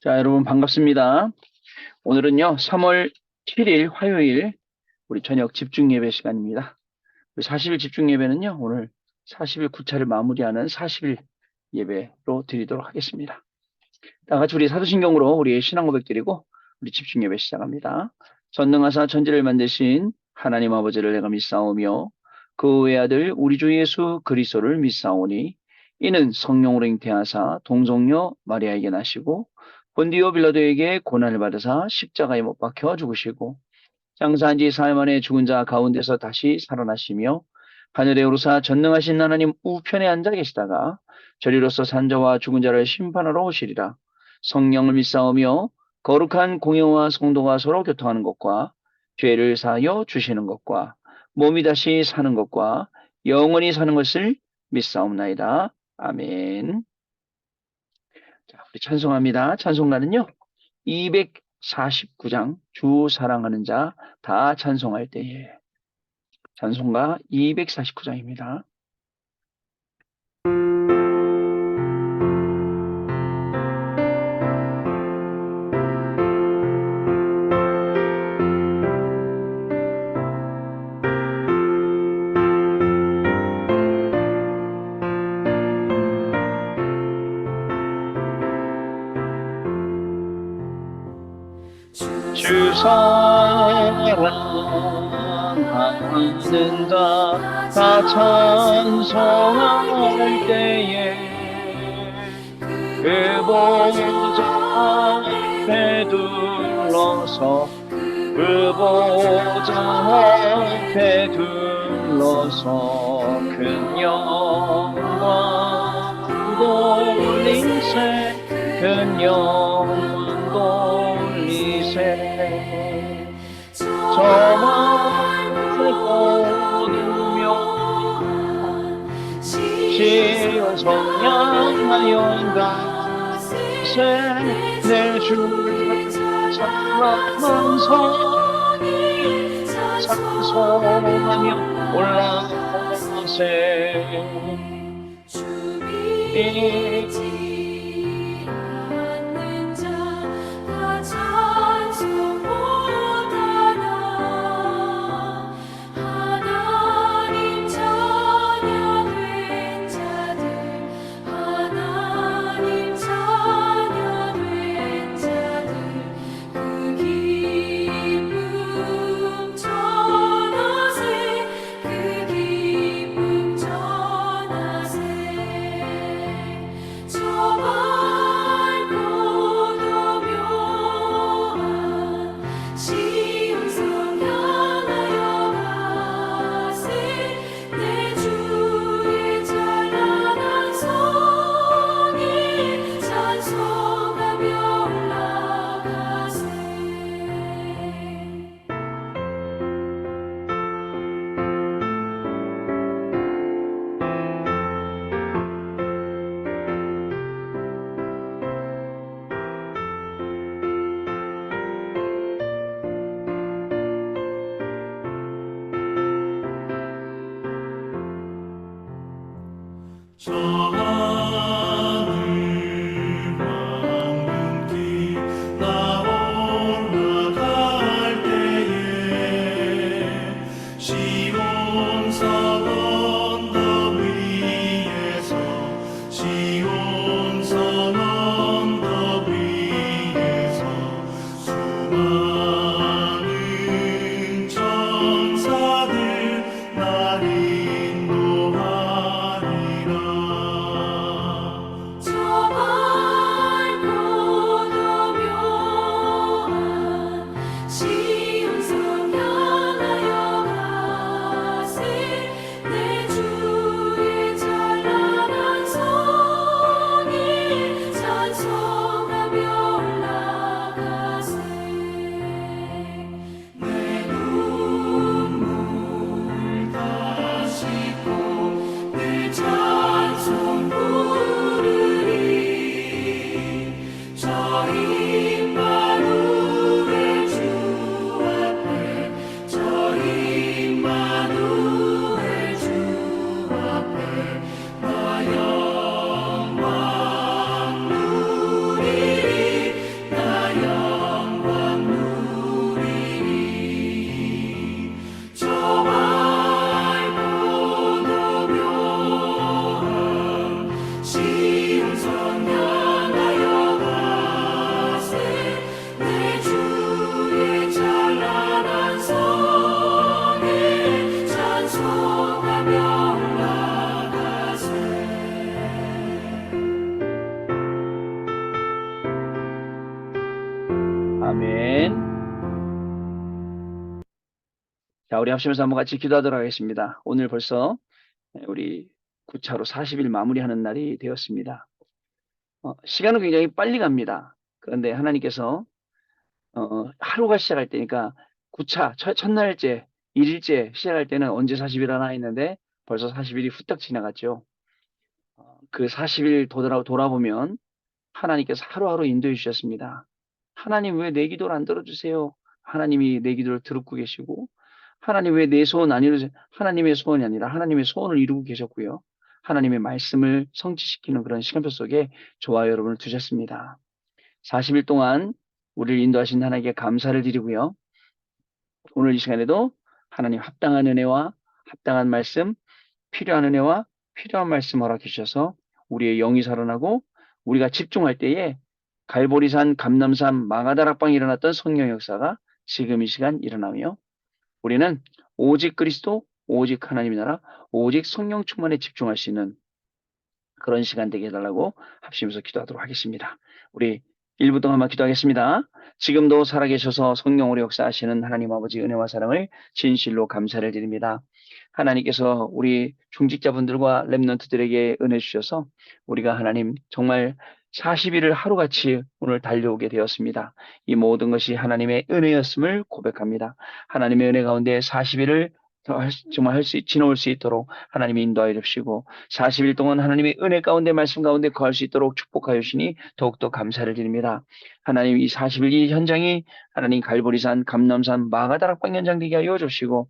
자, 여러분 반갑습니다. 오늘은요, 3월 7일 화요일 우리 저녁 집중 예배 시간입니다. 우리 40일 집중 예배는요, 오늘 40일 9차를 마무리하는 40일 예배로 드리도록 하겠습니다. 다 같이 우리 사도신경으로 우리의 신앙 고백 드리고 우리 집중 예배 시작합니다. 전능하사 천지를 만드신 하나님 아버지를 내가 믿사오며 그 외아들 우리 주 예수 그리스도를 믿사오니 이는 성령으로 잉태하사 동정녀 마리아에게 나시고 본디오 빌라도에게 고난을 받으사 십자가에 못 박혀 죽으시고 장사한 지 사흘 만에 죽은 자 가운데서 다시 살아나시며 하늘에 오르사 전능하신 하나님 우편에 앉아 계시다가 저리로서 산자와 죽은 자를 심판하러 오시리라. 성령을 믿사오며 거룩한 공예와 성도가 서로 교통하는 것과 죄를 사하여 주시는 것과 몸이 다시 사는 것과 영원히 사는 것을 믿사옵나이다. 아멘. 자, 우리 찬송합니다. 찬송가는요, 249장 주 사랑하는 자 다 찬송할 때에 찬송가 249장입니다. 주 사랑하는 자 다 찬송할 때에 그 보좌 앞에 둘러서 그 보좌 앞에 둘러서 큰 영광 돌리세 큰 영광 돌리세 저만을 거두며 시온 성량하여 가세 내 주를 찬양하면서 찬송하며 올라가세 주 아멘. 자, 우리 합심해서 한번 같이 기도하도록 하겠습니다. 오늘 벌써 우리 9차로 40일 마무리하는 날이 되었습니다. 시간은 굉장히 빨리 갑니다. 그런데 하나님께서 하루가 시작할 때니까 9차, 첫날째, 1일째 시작할 때는 언제 40일 하나 했는데 벌써 40일이 후딱 지나갔죠. 그 40일 돌아보면 하나님께서 하루하루 인도해 주셨습니다. 하나님 왜 내 기도를 안 들어주세요? 하나님이 내 기도를 듣고 계시고, 하나님 왜 내 소원 안 이루세요? 하나님의 소원이 아니라 하나님의 소원을 이루고 계셨고요. 하나님의 말씀을 성취시키는 그런 시간표 속에 저와 여러분을 두셨습니다. 40일 동안 우리를 인도하신 하나님께 감사를 드리고요. 오늘 이 시간에도 하나님 합당한 은혜와 합당한 말씀, 필요한 은혜와 필요한 말씀 허락해 주셔서 우리의 영이 살아나고 우리가 집중할 때에 갈보리산, 감남산, 마가다락방에 일어났던 성령 역사가 지금 이 시간 일어나며 우리는 오직 그리스도, 오직 하나님의 나라, 오직 성령 충만에 집중할 수 있는 그런 시간 되게 해달라고 합심해서 기도하도록 하겠습니다. 우리 1분 동안만 기도하겠습니다. 지금도 살아계셔서 성령으로 역사하시는 하나님 아버지 은혜와 사랑을 진실로 감사를 드립니다. 하나님께서 우리 중직자분들과 렘넌트들에게 은혜 주셔서 우리가 하나님 정말 40일을 하루같이 오늘 달려오게 되었습니다. 이 모든 것이 하나님의 은혜였음을 고백합니다. 하나님의 은혜 가운데 40일을 정말 지나올 수 있도록 하나님이 인도하여 주시고 40일 동안 하나님의 은혜 가운데 말씀 가운데 거할 수 있도록 축복하여 주시니 더욱더 감사를 드립니다. 하나님 이 40일 이 현장이 하나님 갈보리산, 감남산, 마가다락방 현장 되게 하여 주시고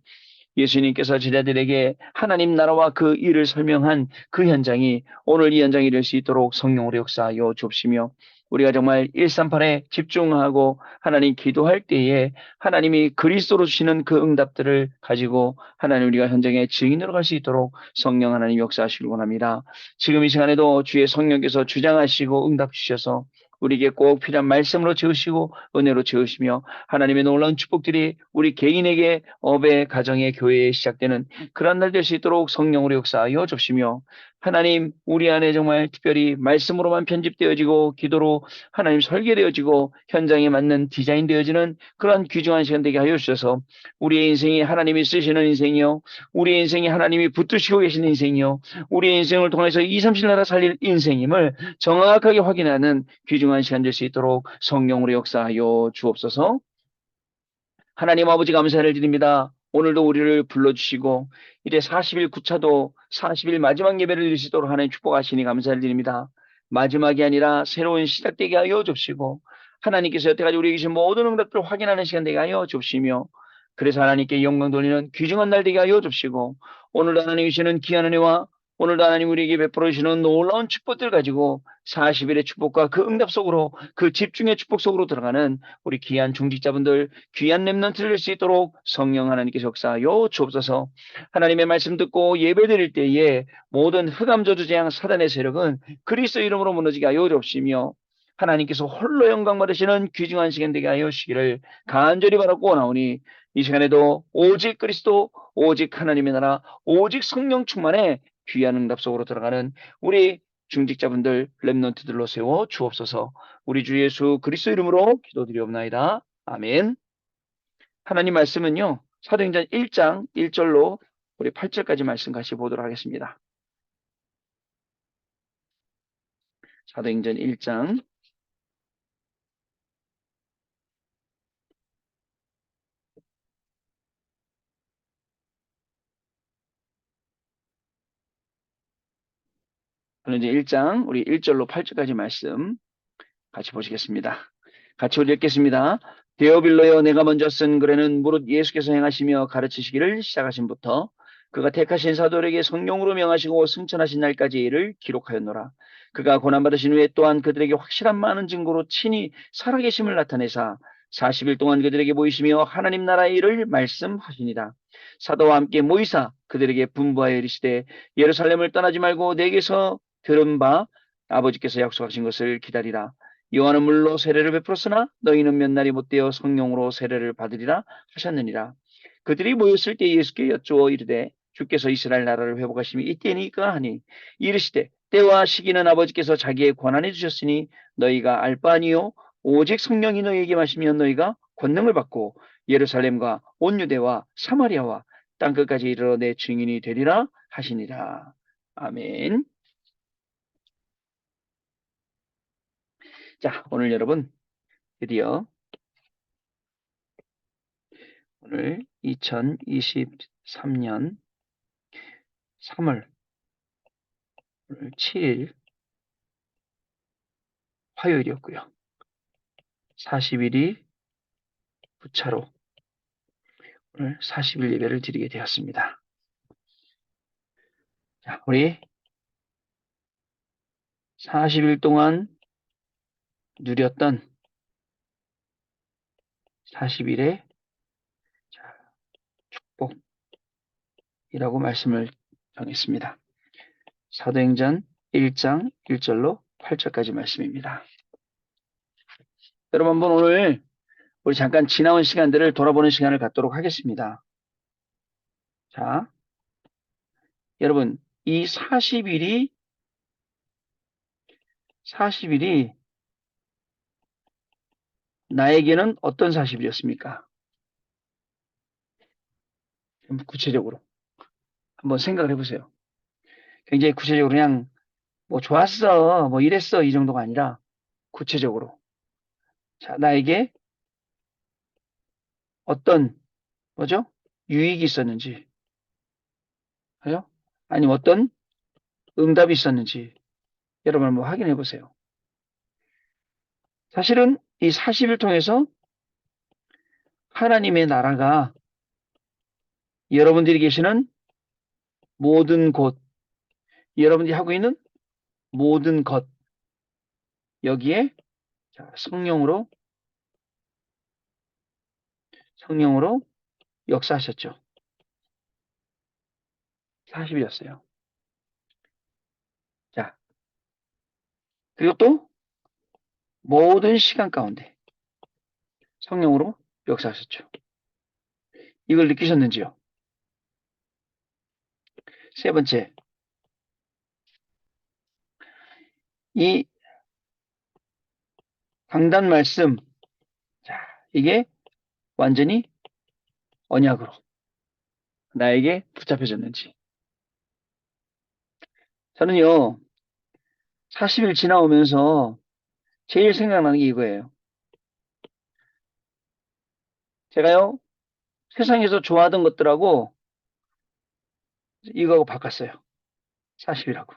예수님께서 제자들에게 하나님 나라와 그 일을 설명한 그 현장이 오늘 이 현장이 될 수 있도록 성령으로 역사하여 주옵시며 우리가 정말 138에 집중하고 하나님 기도할 때에 하나님이 그리스도로 주시는 그 응답들을 가지고 하나님 우리가 현장에 증인으로 갈 수 있도록 성령 하나님 역사하시길 원합니다. 지금 이 시간에도 주의 성령께서 주장하시고 응답 주셔서 우리에게 꼭 필요한 말씀으로 채우시고 은혜로 채우시며 하나님의 놀라운 축복들이 우리 개인에게 업의 가정의 교회에 시작되는 그런 날 될 수 있도록 성령으로 역사하여 주시며 하나님 우리 안에 정말 특별히 말씀으로만 편집되어지고 기도로 하나님 설계되어지고 현장에 맞는 디자인되어지는 그런 귀중한 시간 되게 하여 주셔서 우리의 인생이 하나님이 쓰시는 인생이요 우리의 인생이 하나님이 붙드시고 계신 인생이요 우리의 인생을 통해서 2, 30 나라 살릴 인생임을 정확하게 확인하는 귀중한 시간 될 수 있도록 성령으로 역사하여 주옵소서. 하나님 아버지 감사를 드립니다. 오늘도 우리를 불러주시고 이제 40일 9차도 40일 마지막 예배를 드릴 수 있도록 하나님 축복하시니 감사를 드립니다. 마지막이 아니라 새로운 시작되게 하여 주시고 하나님께서 여태까지 우리에게 주신 모든 응답들을 확인하는 시간 되게 하여 주시며 그래서 하나님께 영광 돌리는 귀중한 날 되게 하여 주시고 오늘도 하나님 주시는 귀한 은혜와 오늘도 하나님 우리에게 베풀어 주시는 놀라운 축복들 가지고 40일의 축복과 그 응답 속으로 그 집중의 축복 속으로 들어가는 우리 귀한 중직자분들 귀한 렘넌트를 낼 수 있도록 성령 하나님께서 역사하여 주옵소서. 하나님의 말씀 듣고 예배드릴 때에 모든 흑암 저주 재앙 사단의 세력은 그리스도 이름으로 무너지게 하여 주옵시며 하나님께서 홀로 영광 받으시는 귀중한 시간 되게 하여 주시기를 간절히 바라고 나오니 이 시간에도 오직 그리스도 오직 하나님의 나라 오직 성령 충만에 귀한 응답 속으로 들어가는 우리 중직자분들 렘넌트들로 세워 주옵소서. 우리 주 예수 그리스도 이름으로 기도드리옵나이다. 아멘. 하나님 말씀은요. 사도행전 1장 1절로 우리 8절까지 말씀 같이 보도록 하겠습니다. 사도행전 1장 사도행전 1장 우리 1절로 8절까지 말씀 같이 보시겠습니다. 같이 읽겠습니다. 데오빌로여 내가 먼저 쓴 글에는 무릇 예수께서 행하시며 가르치시기를 시작하신부터 그가 택하신 사도에게 성령으로 명하시고 승천하신 날까지 이를 기록하였노라. 그가 고난받으신 후에 또한 그들에게 확실한 많은 증거로 친히 살아계심을 나타내사 40일 동안 그들에게 보이시며 하나님 나라의 일을 말씀하시니라. 사도와 함께 모이사 그들에게 분부하여 이르시되 예루살렘을 떠나지 말고 내게서 들은 바 아버지께서 약속하신 것을 기다리라. 요한은 물로 세례를 베풀었으나 너희는 몇 날이 못되어 성령으로 세례를 받으리라 하셨느니라. 그들이 모였을 때 예수께 여쭈어 이르되 주께서 이스라엘 나라를 회복하심이 이때니까 하니 이르시되 때와 시기는 아버지께서 자기의 권한에 주셨으니 너희가 알 바 아니요 오직 성령이 너희에게 마시면 너희가 권능을 받고 예루살렘과 온 유대와 사마리아와 땅끝까지 이르러 내 증인이 되리라 하시니라. 아멘. 자, 오늘 여러분 드디어 오늘 2023년 3월 7일 화요일이었고요. 40일이 부차로 오늘 40일 예배를 드리게 되었습니다. 자, 우리 40일 동안 누렸던 40일의 축복이라고 말씀을 정했습니다. 사도행전 1장 1절로 8절까지 말씀입니다. 여러분 한번 오늘 우리 잠깐 지나온 시간들을 돌아보는 시간을 갖도록 하겠습니다. 자, 여러분 이 40일이 나에게는 어떤 40일이었습니까? 구체적으로 한번 생각을 해보세요. 굉장히 구체적으로 그냥 뭐 좋았어, 뭐 이랬어 이 정도가 아니라 구체적으로 자, 나에게 어떤 뭐죠? 유익이 있었는지, 그죠? 아니면 어떤 응답이 있었는지 여러분 한번 확인해 보세요. 사실은 이 40일 통해서 하나님의 나라가 여러분들이 계시는 모든 곳, 여러분들이 하고 있는 모든 것 여기에 성령으로 역사하셨죠. 40일이었어요. 자, 그리고 또 모든 시간 가운데 성령으로 역사하셨죠. 이걸 느끼셨는지요? 세 번째, 이 강단 말씀, 자, 이게 완전히 언약으로 나에게 붙잡혀졌는지. 저는요, 40일 지나오면서 제일 생각나는 게 이거예요. 제가요, 세상에서 좋아하던 것들하고 이거하고 바꿨어요. 40일하고.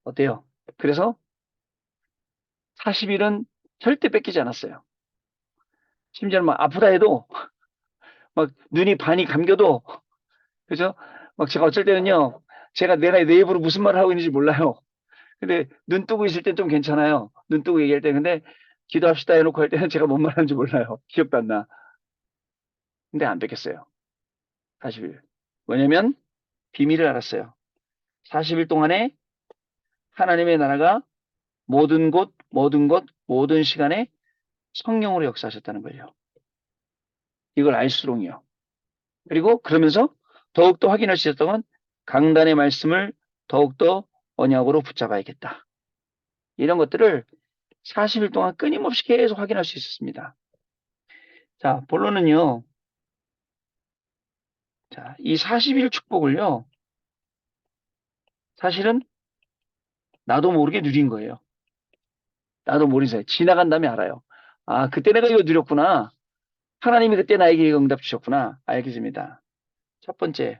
어때요? 그래서 40일은 절대 뺏기지 않았어요. 심지어는 막 아프다 해도 막 눈이 반이 감겨도 그죠? 막 제가 어쩔 때는요. 내가 내 입으로 무슨 말을 하고 있는지 몰라요. 근데 눈 뜨고 있을 땐 좀 괜찮아요. 눈 뜨고 얘기할 때. 근데 기도합시다 해놓고 할 때는 제가 뭔 말하는지 몰라요. 기억도 안 나. 근데 안 뺏겼어요. 40일. 왜냐면 비밀을 알았어요. 40일 동안에 하나님의 나라가 모든 곳, 모든 것, 모든 시간에 성령으로 역사하셨다는 거예요. 이걸 알수록이요. 그리고 그러면서 더욱더 확인할 수 있었던 건 강단의 말씀을 더욱더 언약으로 붙잡아야겠다. 이런 것들을 40일 동안 끊임없이 계속 확인할 수 있었습니다. 자, 본론은요. 자, 이 40일 축복을요. 사실은 나도 모르게 누린 거예요. 나도 모르는 사이 지나간 다음에 알아요. 아, 그때 내가 이거 누렸구나. 하나님이 그때 나에게 응답 주셨구나. 알겠습니다. 첫 번째,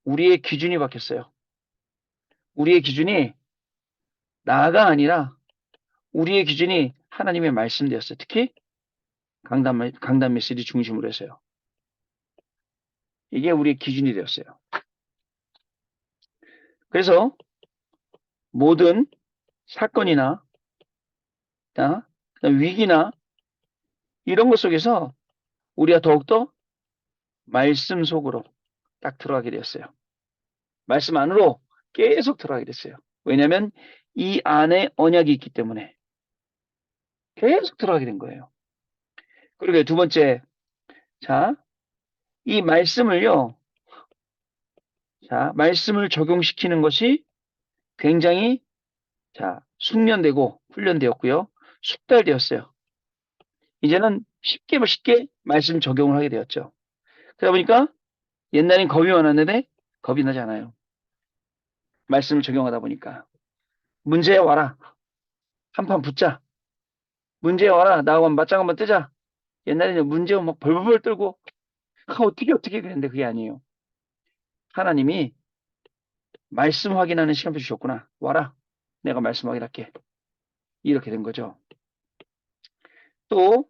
우리의 기준이 바뀌었어요. 우리의 기준이 나가 아니라 우리의 기준이 하나님의 말씀되었어요. 특히 강단 메시지 중심으로 해서요. 이게 우리의 기준이 되었어요. 그래서 모든 사건이나 위기나 이런 것 속에서 우리가 더욱더 말씀 속으로 딱 들어가게 되었어요. 말씀 안으로 계속 들어가게 됐어요. 왜냐하면 이 안에 언약이 있기 때문에 계속 들어가게 된 거예요. 그리고 두 번째, 자, 이 말씀을요, 자, 말씀을 적용시키는 것이 굉장히, 자, 숙련되고 훈련되었고요. 숙달되었어요. 이제는 쉽게 말씀 적용을 하게 되었죠. 그러다 보니까 옛날엔 겁이 많았는데 겁이 나지 않아요. 말씀을 적용하다 보니까. 문제에 와라. 한판 붙자. 문제에 와라. 나하고 맞짱 한번 뜨자. 옛날에는 문제 오면 막 벌벌 떨고 어떻게 그랬는데 그게 아니에요. 하나님이 말씀 확인하는 시간표 주셨구나. 와라. 내가 말씀 확인할게. 이렇게 된 거죠. 또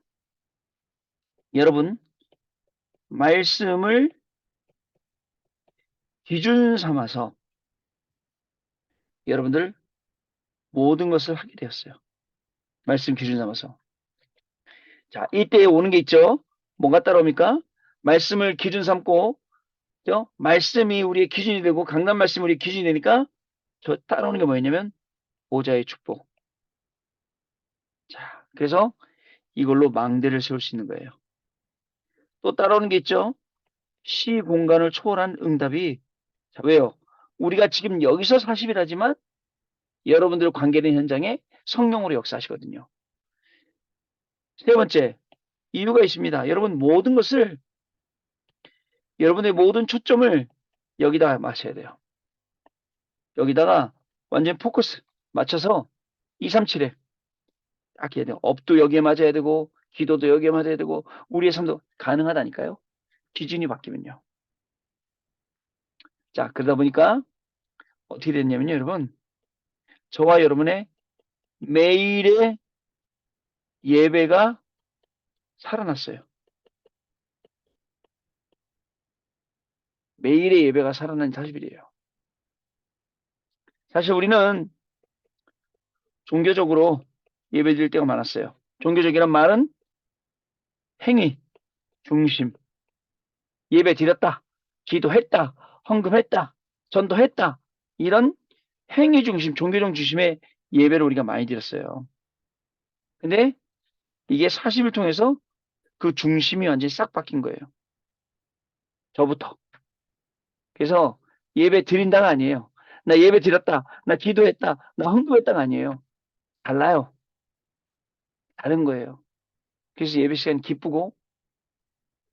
여러분 말씀을 기준 삼아서 여러분들 모든 것을 하게 되었어요. 말씀 기준 삼아서. 자, 이때에 오는 게 있죠. 뭐가 따라옵니까? 말씀을 기준 삼고, 죠? 말씀이 우리의 기준이 되고, 강단 말씀이 우리의 기준이 되니까, 저 따라오는 게 뭐였냐면, 보좌의 축복. 자, 그래서 이걸로 망대를 세울 수 있는 거예요. 또 따라오는 게 있죠. 시 공간을 초월한 응답이, 자, 왜요? 우리가 지금 여기서 40일하지만, 여러분들 관계된 현장에 성령으로 역사하시거든요. 세 번째, 이유가 있습니다. 여러분 모든 것을 여러분의 모든 초점을 여기다 맞춰야 돼요. 여기다가 완전 포커스 맞춰서 237에 딱 해야 돼요. 업도 여기에 맞아야 되고 기도도 여기에 맞아야 되고 우리의 삶도 가능하다니까요. 기준이 바뀌면요. 자, 그러다 보니까 어떻게 됐냐면요, 여러분. 저와 여러분의 매일의 예배가 살아났어요. 매일의 예배가 살아난 40일이에요. 사실 우리는 종교적으로 예배 드릴 때가 많았어요. 종교적이란 말은 행위, 중심, 예배 드렸다, 기도했다, 헌금했다, 전도했다. 이런 행위 중심, 종교적 중심의 예배를 우리가 많이 드렸어요. 근데 이게 40일 통해서 그 중심이 완전히 싹 바뀐 거예요. 저부터. 그래서 예배 드린다가 아니에요. 나 예배 드렸다, 나 기도했다, 나 헌금했다가 아니에요. 달라요. 다른 거예요. 그래서 예배 시간 기쁘고,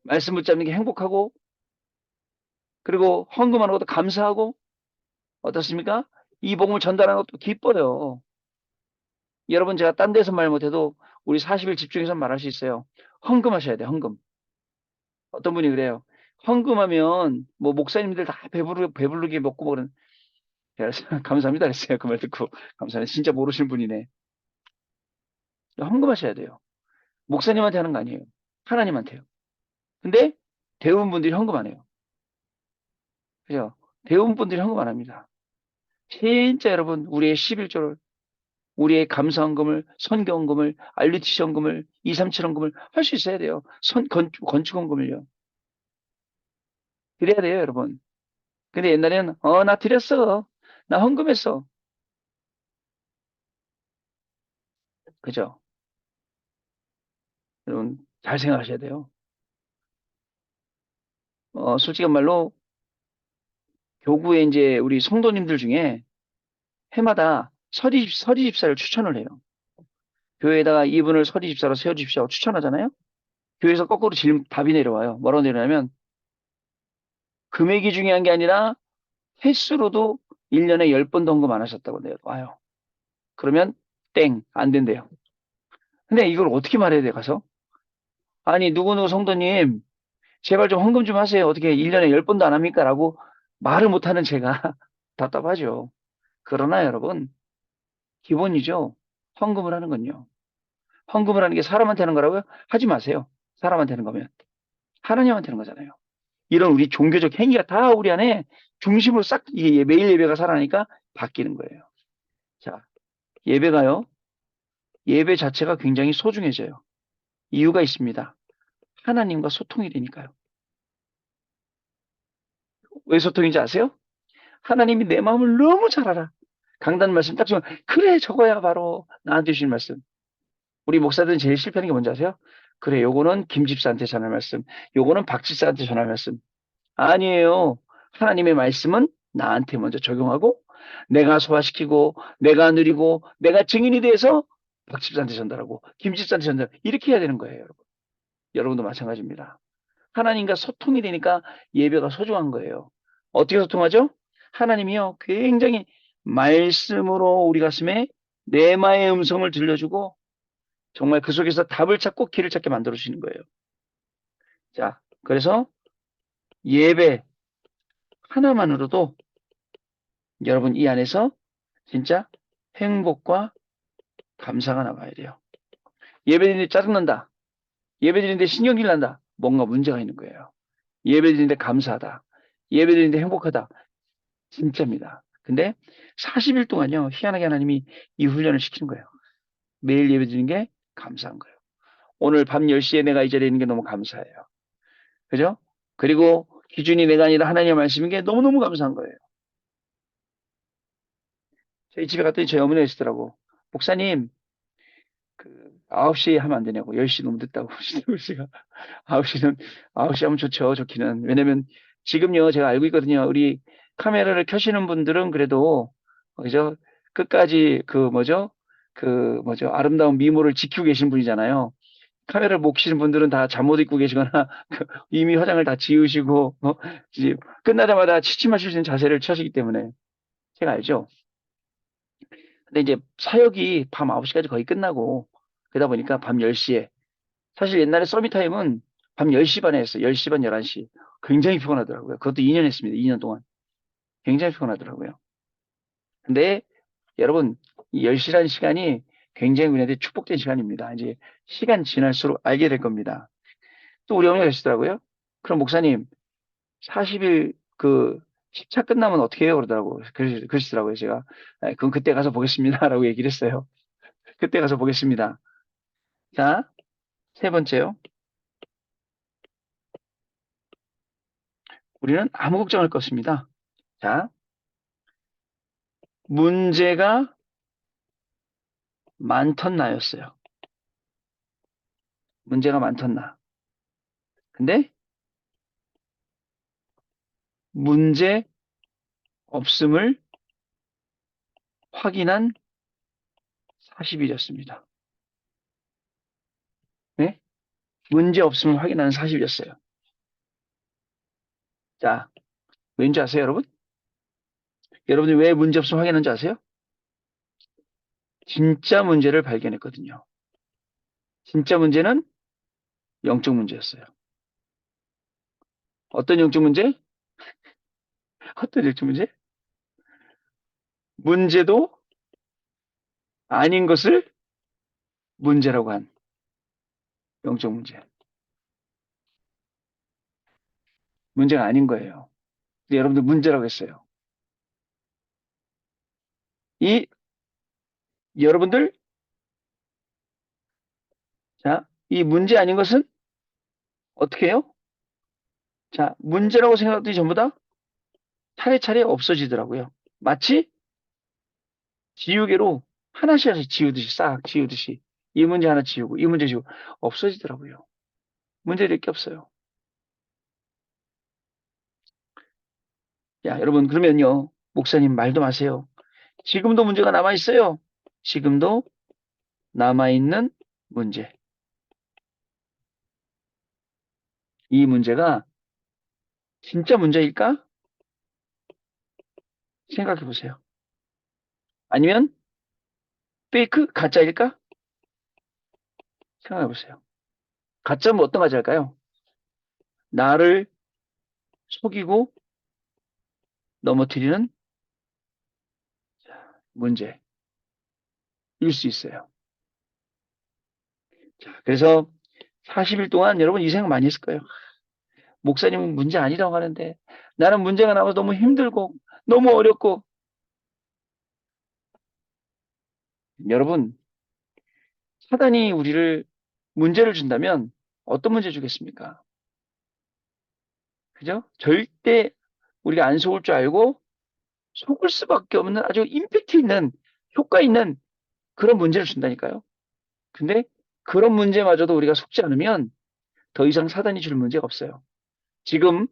말씀 붙잡는 게 행복하고, 그리고 헌금하는 것도 감사하고, 어떻습니까? 이 복음을 전달하는 것도 기뻐요. 여러분 제가 딴 데서 말 못해도 우리 40일 집중해서 말할 수 있어요. 헌금하셔야 돼요. 헌금. 어떤 분이 그래요. 헌금하면 뭐 목사님들 다 배부르게 먹고 먹는. 감사합니다 그랬어요. 그 말 듣고 감사합니다. 진짜 모르시는 분이네. 헌금하셔야 돼요. 목사님한테 하는 거 아니에요. 하나님한테요. 근데 대부분 분들이 헌금 안 해요. 그죠? 대부분 분들이 헌금 안 합니다. 진짜 여러분 우리의 11조를 우리의 감사헌금을, 선교헌금을, 알루티시 헌금을, 237 헌금을 할 수 있어야 돼요. 건축헌금을요. 드려야 돼요, 여러분. 근데 옛날에는, 나 드렸어. 나 헌금했어. 그죠? 여러분, 잘 생각하셔야 돼요. 솔직한 말로, 교구에 이제 우리 성도님들 중에 해마다 서리집사를 추천을 해요. 교회에다가 이분을 서리집사로 세워주십시오. 추천하잖아요? 교회에서 거꾸로 답이 내려와요. 뭐라고 내려냐면, 금액이 중요한 게 아니라 횟수로도 1년에 10번도 헌금 안 하셨다고 내려와요. 그러면 땡, 안 된대요. 근데 이걸 어떻게 말해야 돼, 가서? 아니, 누구누구 성도님, 제발 좀 헌금 좀 하세요. 어떻게 1년에 10번도 안 합니까? 라고 말을 못하는 제가 답답하죠. 그러나 여러분, 기본이죠. 헌금을 하는 건요. 헌금을 하는 게 사람한테 하는 거라고요? 하지 마세요. 사람한테 하는 거면. 하나님한테 하는 거잖아요. 이런 우리 종교적 행위가 다 우리 안에 중심으로 싹, 이게 매일 예배가 살아나니까 바뀌는 거예요. 자, 예배가요. 예배 자체가 굉장히 소중해져요. 이유가 있습니다. 하나님과 소통이 되니까요. 왜 소통인지 아세요? 하나님이 내 마음을 너무 잘 알아. 강단 말씀 딱 주면 그래 저거야 바로 나한테 주신 말씀. 우리 목사들은 제일 실패하는 게 뭔지 아세요? 그래 요거는 김 집사한테 전할 말씀. 요거는 박 집사한테 전할 말씀. 아니에요. 하나님의 말씀은 나한테 먼저 적용하고 내가 소화시키고 내가 누리고 내가 증인이 돼서 박 집사한테 전달하고 김 집사한테 전달 이렇게 해야 되는 거예요, 여러분. 여러분도 마찬가지입니다. 하나님과 소통이 되니까 예배가 소중한 거예요. 어떻게 소통하죠? 하나님이요, 굉장히 말씀으로 우리 가슴에 내마의 음성을 들려주고 정말 그 속에서 답을 찾고 길을 찾게 만들어 주시는 거예요. 자, 그래서 예배 하나만으로도 여러분 이 안에서 진짜 행복과 감사가 나와야 돼요. 예배드리는데 짜증난다. 예배드리는데 신경질 난다. 뭔가 문제가 있는 거예요. 예배드리는데 감사하다. 예배드리는데 행복하다. 진짜입니다. 근데 40일 동안요, 희한하게 하나님이 이 훈련을 시키는 거예요. 매일 예배드리는 게 감사한 거예요. 오늘 밤 10시에 내가 이 자리에 있는 게 너무 감사해요. 그죠? 그리고 기준이 내가 아니라 하나님의 말씀인 게 너무너무 감사한 거예요. 저희 집에 갔더니 저희 어머니가 있더라고. 목사님, 그 9시에 하면 안 되냐고. 10시 너무 늦다고. 10시가 9시는 9시 하면 좋죠. 좋기는. 왜냐면 지금요 제가 알고 있거든요. 우리 카메라를 켜시는 분들은 그래도 그죠? 끝까지 그 뭐죠? 아름다운 미모를 지키고 계신 분이잖아요. 카메라를 못 켜시는 분들은 다 잠옷 입고 계시거나 이미 화장을 다 지우시고 이제 끝나자마자 취침하실 수 있는 자세를 취하시기 때문에 제가 알죠. 근데 이제 사역이 밤 9시까지 거의 끝나고 그러다 보니까 밤 10시에 사실 옛날에 서밋타임은 밤 10시 반에 했어요. 10시 반, 11시. 굉장히 피곤하더라고요. 그것도 2년 했습니다. 2년 동안. 굉장히 피곤하더라고요. 근데 여러분, 이 10시라는 시간이 굉장히 우리한테 축복된 시간입니다. 이제 시간 지날수록 알게 될 겁니다. 또 우리 어머니가 그러시더라고요. 그럼 목사님, 40일 그 시차 끝나면 어떻게 해요? 그러더라고요. 그러시더라고요. 제가. 그럼 그때 가서 보겠습니다. 라고 얘기를 했어요. 그때 가서 보겠습니다. 자, 세 번째요. 우리는 아무 걱정할 것 없습니다. 자, 문제가 많던 나였어요. 문제가 많던 나. 근데 문제 없음을 확인한 40일이었습니다. 네? 문제 없음을 확인하는 40일이었어요. 자, 왠지 아세요, 여러분? 여러분이 왜 문제 없음을 확인하는지 아세요? 진짜 문제를 발견했거든요. 진짜 문제는 영적 문제였어요. 어떤 영적 문제? 어떤 영적 문제? 문제도 아닌 것을 문제라고 한 영적 문제. 문제가 아닌 거예요. 근데 여러분들 문제라고 했어요. 이 여러분들 자, 이 문제 아닌 것은 어떻게 해요? 자, 문제라고 생각했더니 전부 다 차례차례 없어지더라고요. 마치 지우개로 하나씩 하나씩 지우듯이 싹 지우듯이 이 문제 하나 지우고 이 문제 지우고 없어지더라고요. 문제될 게 없어요. 야, 여러분 그러면요. 목사님 말도 마세요. 지금도 문제가 남아 있어요. 지금도 남아 있는 문제. 이 문제가 진짜 문제일까? 생각해 보세요. 아니면 페이크 가짜일까? 생각해 보세요. 가짜면 어떤 가짜일까요? 나를 속이고 넘어뜨리는 문제일 수 있어요. 자, 그래서 40일 동안 여러분 이 생각 많이 했을 거예요. 목사님은 문제 아니라고 하는데 나는 문제가 나와서 너무 힘들고 너무 어렵고 여러분 사단이 우리를 문제를 준다면 어떤 문제 주겠습니까? 그죠? 절대 우리가 안 속을 줄 알고 속을 수밖에 없는 아주 임팩트 있는 효과 있는 그런 문제를 준다니까요. 근데 그런 문제마저도 우리가 속지 않으면 더 이상 사단이 줄 문제가 없어요. 지금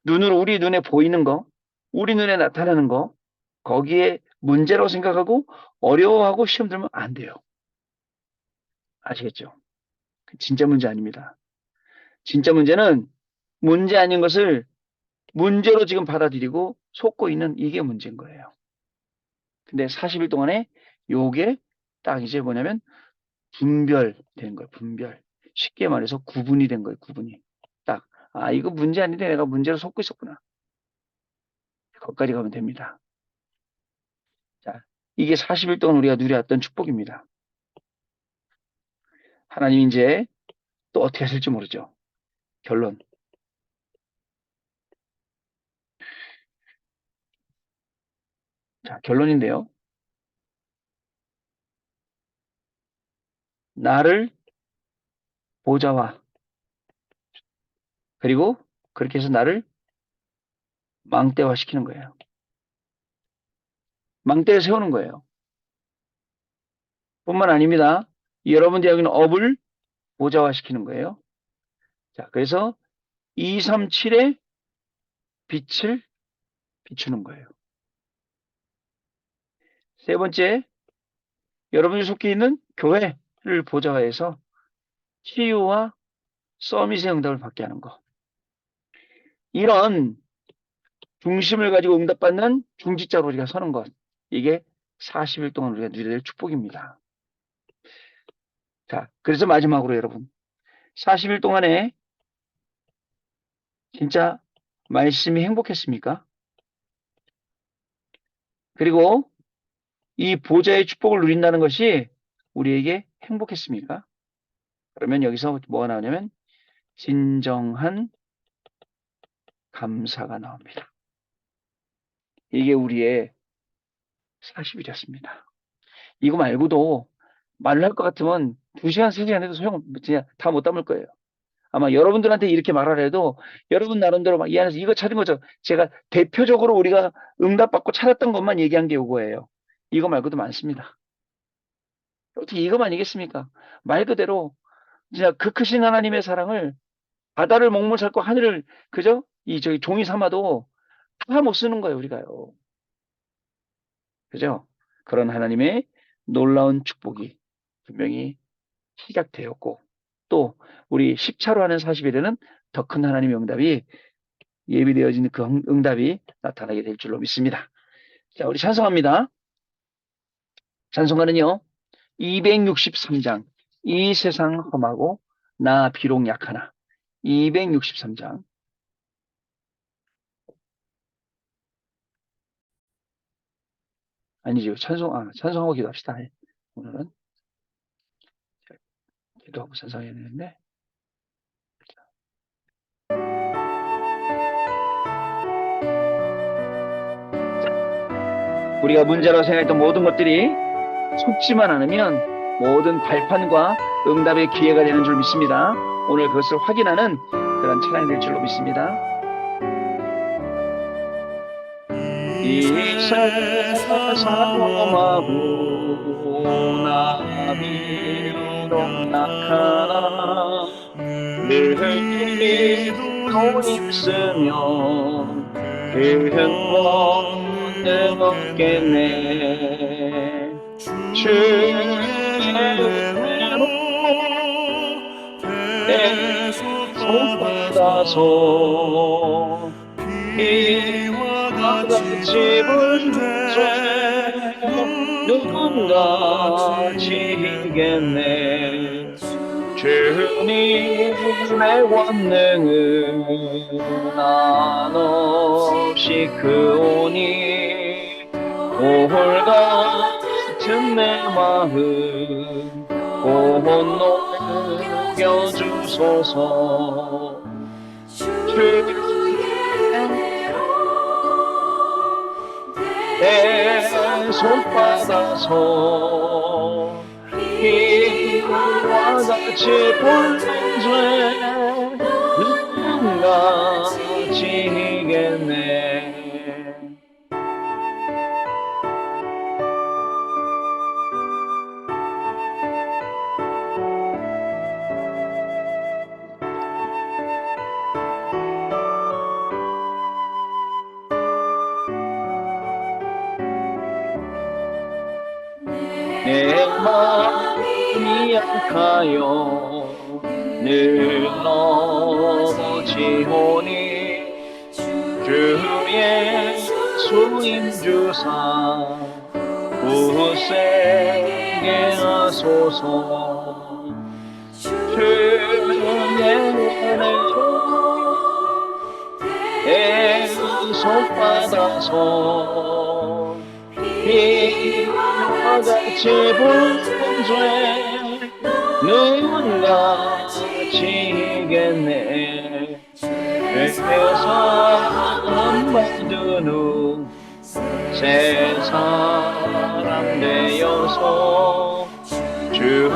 눈으로 우리 눈에 보이는 거, 우리 눈에 나타나는 거, 거기에 문제라고 생각하고 어려워하고 시험 들면 안 돼요. 아시겠죠? 진짜 문제 아닙니다. 진짜 문제는 문제 아닌 것을 문제로 지금 받아들이고 속고 있는 이게 문제인 거예요. 근데 40일 동안에 요게 딱 이제 뭐냐면 분별된 거예요. 분별. 쉽게 말해서 구분이 된 거예요. 구분이. 딱. 아, 이거 문제 아닌데 내가 문제로 속고 있었구나. 거기까지 가면 됩니다. 자, 이게 40일 동안 우리가 누려왔던 축복입니다. 하나님 이제 또 어떻게 하실지 모르죠. 결론. 자, 결론인데요. 나를 보좌화. 그리고 그렇게 해서 나를 망대화 시키는 거예요. 망대에 세우는 거예요. 뿐만 아닙니다. 여러분들 여기는 업을 보좌화 시키는 거예요. 자, 그래서 237의 빛을 비추는 거예요. 세 번째, 여러분이 속해 있는 교회를 보좌화해서 치유와 서밋의 응답을 받게 하는 거. 이런 중심을 가지고 응답받는 중직자로 우리가 서는 것. 이게 40일 동안 우리가 누려야 될 축복입니다. 자, 그래서 마지막으로 여러분, 40일 동안에 진짜 말씀이 행복했습니까? 그리고 이 보좌의 축복을 누린다는 것이 우리에게 행복했습니까? 그러면 여기서 뭐가 나오냐면 진정한 감사가 나옵니다. 이게 우리의 40일이었습니다. 이거 말고도 말을 할 것 같으면 2시간, 3시간 해도 소용, 진짜 다 못 담을 거예요. 아마 여러분들한테 이렇게 말을 해도 여러분 나름대로 막 이 안에서 이거 찾은 거죠. 제가 대표적으로 우리가 응답받고 찾았던 것만 얘기한 게 이거예요. 이거 말고도 많습니다. 어떻게 이거만 이겠습니까? 말 그대로 진짜 그 크신 하나님의 사랑을 바다를 먹물 삼고 하늘을 그죠? 이 저기 종이 삼아도 다 못 쓰는 거예요, 우리가요. 그죠? 그런 하나님의 놀라운 축복이 분명히 시작되었고 또 우리 10차로 하는 40일에는 더 큰 하나님의 응답이 예비되어진 그 응답이 나타나게 될 줄로 믿습니다. 자, 우리 찬송합니다. 찬송가는요. 263장 이 세상 험하고 나 비록 약하나 263장 아니죠. 찬송하고 기도합시다. 오늘은 기도하고 찬송해야 되는데 우리가 문제라고 생각했던 모든 것들이 속지만 않으면 모든 발판과 응답의 기회가 되는 줄 믿습니다. 오늘 그것을 확인하는 그런 찬양이 될 줄로 믿습니다. 이 세상 험하고 나 비록 약하나 늘 믿고 있으면 그 행복은 없겠네. 주의 은혜로 계속받아서 비와 같이 불주에 누군가 지겠네. 주님의 권능은 한없이 크오니 돌 같은 내 마음 곧 녹여주소서. 주의 내 손받아서 비와 같이 불는 죄 누군가 지겠네. 내 마음이 미약하여 늘 넘어지오니 주의 수임 주사 굳세게 하소서. 주의 은혜를 애속받아서 비와 같이 부은 죄 눈같이겠네. 죄사함 받은 후 새 사람 되어서 주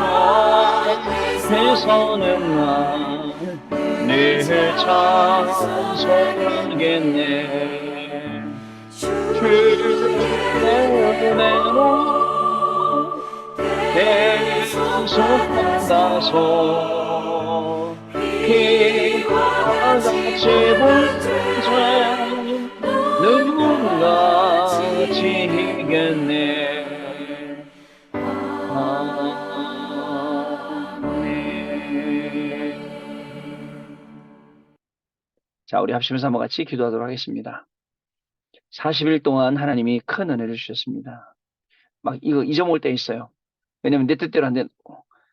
앞에서는 난 늘 찬송하겠네. 주의 은혜로 계속받아서 피와 같이 부은 죄 눈같이 이겠네. 자, 우리 합심해서 한번 같이 기도하도록 하겠습니다. 40일 동안 하나님이 큰 은혜를 주셨습니다. 막 이거 잊어먹을 때 있어요. 왜냐면 내 뜻대로 안 되고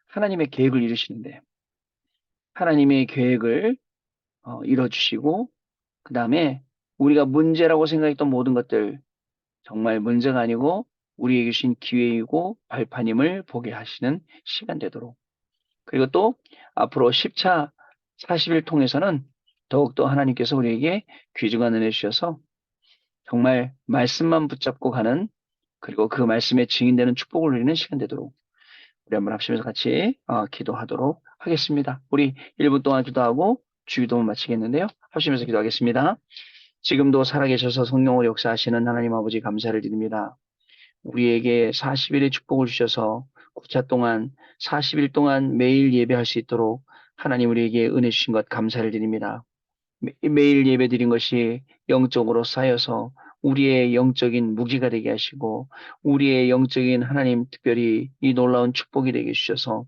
하나님의 계획을 이루시는데 하나님의 계획을 이뤄주시고 그 다음에 우리가 문제라고 생각했던 모든 것들 정말 문제가 아니고 우리에게 주신 기회이고 발판임을 보게 하시는 시간 되도록, 그리고 또 앞으로 10차 40일 통해서는 더욱더 하나님께서 우리에게 귀중한 은혜 주셔서 정말 말씀만 붙잡고 가는, 그리고 그 말씀에 증인되는 축복을 누리는 시간 되도록 우리 한번 합심해서 같이 기도하도록 하겠습니다. 우리 1분 동안 기도하고 주기도문 마치겠는데요. 합심해서 기도하겠습니다. 지금도 살아계셔서 성령으로 역사하시는 하나님 아버지 감사를 드립니다. 우리에게 40일의 축복을 주셔서 9차 동안 40일 동안 매일 예배할 수 있도록 하나님 우리에게 은혜 주신 것 감사를 드립니다. 매일 예배 드린 것이 영적으로 쌓여서 우리의 영적인 무기가 되게 하시고 우리의 영적인 하나님 특별히 이 놀라운 축복이 되게 주셔서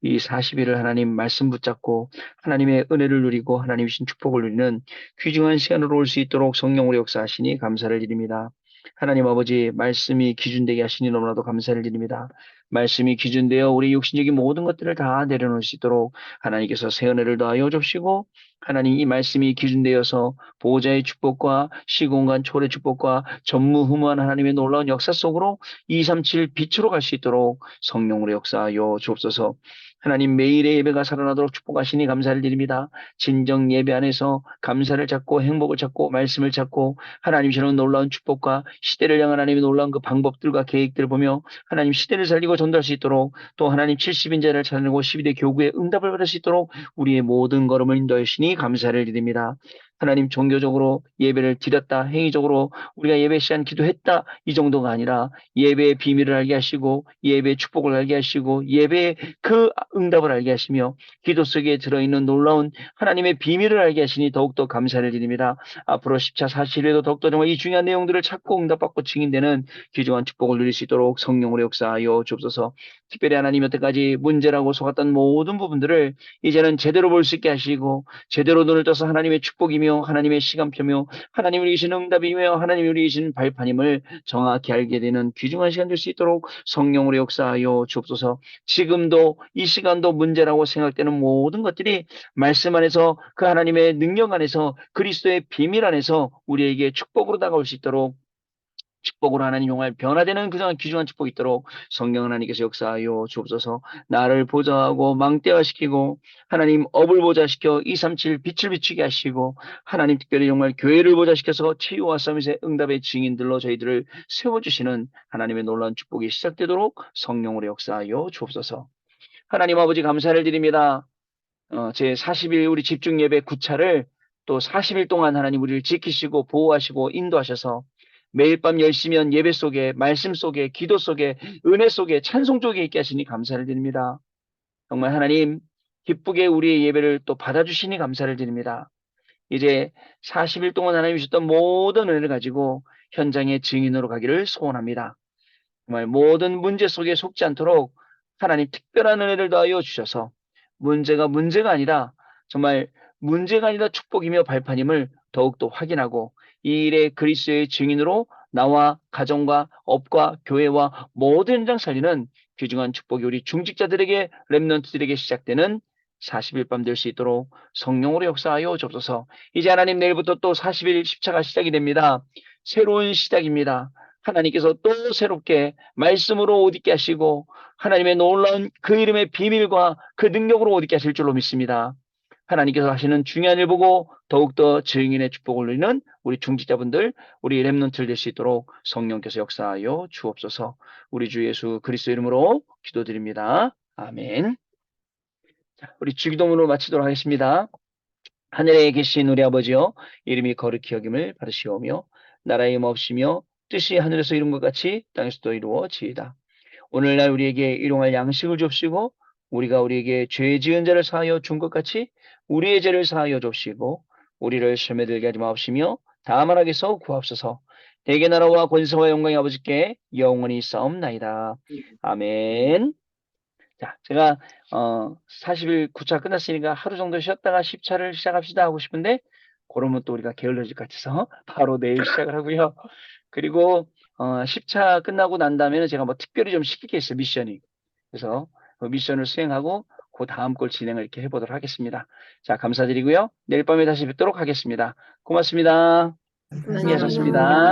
이 40일을 하나님 말씀 붙잡고 하나님의 은혜를 누리고 하나님 주신 축복을 누리는 귀중한 시간으로 올 수 있도록 성령으로 역사하시니 감사를 드립니다. 하나님 아버지 말씀이 기준되게 하시니 너무나도 감사를 드립니다. 말씀이 기준되어 우리 육신적인 모든 것들을 다 내려놓을 수 있도록 하나님께서 새 은혜를 더하여 줍시고 하나님 이 말씀이 기준되어서 보호자의 축복과 시공간 초월의 축복과 전무후무한 하나님의 놀라운 역사 속으로 237 빛으로 갈 수 있도록 성령으로 역사하여 주옵소서. 하나님 매일의 예배가 살아나도록 축복하시니 감사를 드립니다. 진정 예배 안에서 감사를 찾고 행복을 찾고 말씀을 찾고 하나님 주시는 놀라운 축복과 시대를 향한 하나님의 놀라운 그 방법들과 계획들을 보며 하나님 시대를 살리고 전도할 수 있도록 또 하나님 70인자를 찾아내고 12대 교구의 응답을 받을 수 있도록 우리의 모든 걸음을 인도해 주시니 감사를 드립니다. 하나님 종교적으로 예배를 드렸다, 행위적으로 우리가 예배 시간 기도했다 이 정도가 아니라 예배의 비밀을 알게 하시고 예배의 축복을 알게 하시고 예배의 그 응답을 알게 하시며 기도 속에 들어있는 놀라운 하나님의 비밀을 알게 하시니 더욱더 감사를 드립니다. 앞으로 10차 40일에도 더욱더 정말 이 중요한 내용들을 찾고 응답받고 증인되는 귀중한 축복을 누릴 수 있도록 성령으로 역사하여 주옵소서. 특별히 하나님 여태까지 문제라고 속았던 모든 부분들을 이제는 제대로 볼 수 있게 하시고 제대로 눈을 떠서 하나님의 축복이며 하나님의 시간표며 하나님이 우리 계신 응답이며 하나님이 우리 계신 발판임을 정확히 알게 되는 귀중한 시간 될 수 있도록 성령으로 역사하여 주옵소서. 지금도 이 시간도 문제라고 생각되는 모든 것들이 말씀 안에서 그 하나님의 능력 안에서 그리스도의 비밀 안에서 우리에게 축복으로 다가올 수 있도록 축복으로 하나님 용할 변화되는 그러한 귀중한 축복이 있도록 성령 하나님께서 역사하여 주옵소서. 나를 보좌하고 망대화시키고 하나님 업을 보좌시켜 237 빛을 비추게 하시고 하나님 특별히 정말 교회를 보좌시켜서 치유와 서밋의 응답의 증인들로 저희들을 세워주시는 하나님의 놀라운 축복이 시작되도록 성령으로 역사하여 주옵소서. 하나님 아버지 감사를 드립니다. 제 40일 우리 집중 예배 9차를 또 40일 동안 하나님 우리를 지키시고 보호하시고 인도하셔서 매일 밤 열심히 한 예배 속에 말씀 속에 기도 속에 은혜 속에 찬송 속에 있게 하시니 감사를 드립니다. 정말 하나님 기쁘게 우리의 예배를 또 받아주시니 감사를 드립니다. 이제 40일 동안 하나님 주셨던 모든 은혜를 가지고 현장의 증인으로 가기를 소원합니다. 정말 모든 문제 속에 속지 않도록 하나님 특별한 은혜를 더하여 주셔서 문제가 아니라 정말 문제가 아니라 축복이며 발판임을 더욱더 확인하고 이 일에 그리스도의 증인으로 나와 가정과 업과 교회와 모든 현장 살리는 귀중한 축복이 우리 중직자들에게 렘넌트들에게 시작되는 40일 밤 될 수 있도록 성령으로 역사하여 주옵소서. 이제 하나님 내일부터 또 40일 십자가 시작이 됩니다. 새로운 시작입니다. 하나님께서 또 새롭게 말씀으로 옷 입게 하시고 하나님의 놀라운 그 이름의 비밀과 그 능력으로 옷 입게 하실 줄로 믿습니다. 하나님께서 하시는 중요한 일 보고 더욱더 증인의 축복을 누리는 우리 중직자분들, 우리 렘넌트들 될 수 있도록 성령께서 역사하여 주옵소서. 우리 주 예수 그리스도 이름으로 기도드립니다. 아멘. 자, 우리 주기도문으로 마치도록 하겠습니다. 하늘에 계신 우리 아버지여, 이름이 거룩히 여김을 받으시오며 나라의 임없으며 뜻이 하늘에서 이룬 것 같이 땅에서도 이루어지이다. 오늘날 우리에게 일용할 양식을 줍시고 우리가 우리에게 죄 지은 자를 사하여 준 것 같이 우리의 죄를 사하여 줍시고 우리를 시험에 들게 하지 마옵시며 다만 악에서 구하옵소서. 대개 나라와 권세와 영광이 아버지께 영원히 싸움나이다. 아멘. 자, 제가 40일 9차 끝났으니까 하루 정도 쉬었다가 10차를 시작합시다 하고 싶은데 그러면 또 우리가 게을러질 것 같아서 바로 내일 시작을 하고요. 그리고 10차 끝나고 난 다음에는 제가 뭐 특별히 좀 시킬 게 있어요. 미션이. 그래서 그 미션을 수행하고 그 다음 걸 진행을 이렇게 해보도록 하겠습니다. 자, 감사드리고요. 내일 밤에 다시 뵙도록 하겠습니다. 고맙습니다. 감사합니다. 승리하셨습니다.